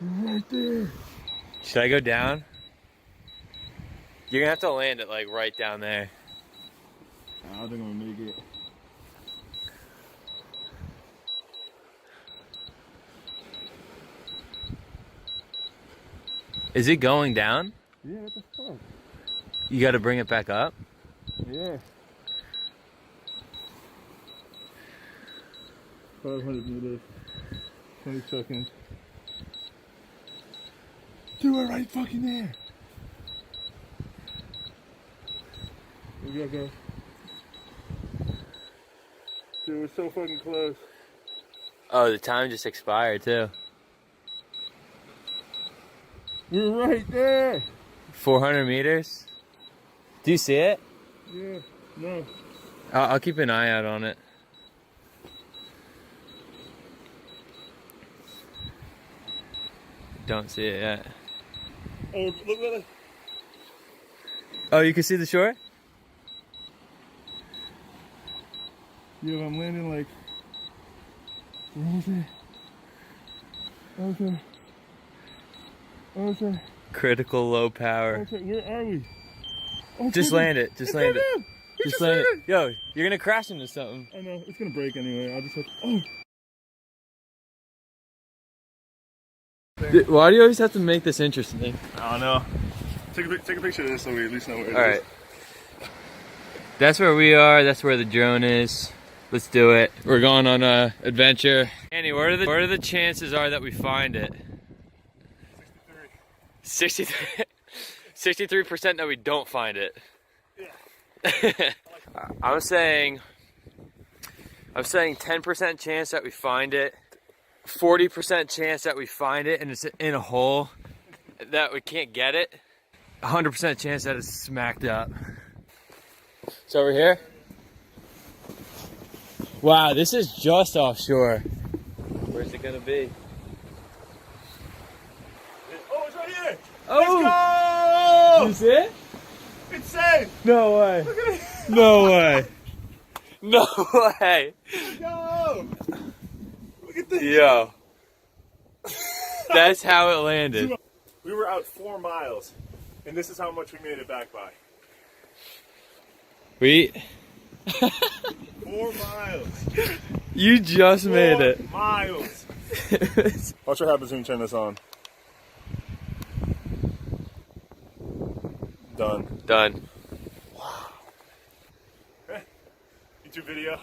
Right there. Should I go down? You're gonna have to land it like right down there. I don't think I'm gonna make it. Is it going down? Yeah, what the fuck? You gotta bring it back up? Yeah. 500 meters. 20 seconds. Dude, we're right fucking there. We gotta go. Dude, we're so fucking close. Oh, the time just expired too. We're right there. 400 meters? Do you see it? Yeah, no. I'll keep an eye out on it. Don't see it yet. Oh, look at it. Oh, you can see the shore? Yeah, I'm landing like. Where was it? Okay. Okay. Critical low power. Okay, where are we? Oh, Just land it. Just land it. Just land it. landed. Yo, you're gonna crash into something. I know, it's gonna break anyway. I'll just have to. Oh! Why do you always have to make this interesting? I don't know. Take a picture of this so we at least know where it is. Alright. That's where we are. That's where the drone is. Let's do it. We're going on a adventure. Annie, what are the chances are that we find it? 63. 63% that we don't find it. Yeah. I'm saying 10% chance that we find it. 40% chance that we find it and it's in a hole that we can't get it. 100% chance that it's smacked up. It's over here. Wow, this is just offshore. Where's it gonna be? Oh, it's right here! Oh! Let's You see it? go! It's safe! No way. Look at it! No way. No way. Let's go! Look at this! Yo. That's how it landed. We were out 4 miles, and this is how much we made it back by. We 4 miles. You just made it. 4 miles. Watch what happens when you turn this on. Done. Done. YouTube video.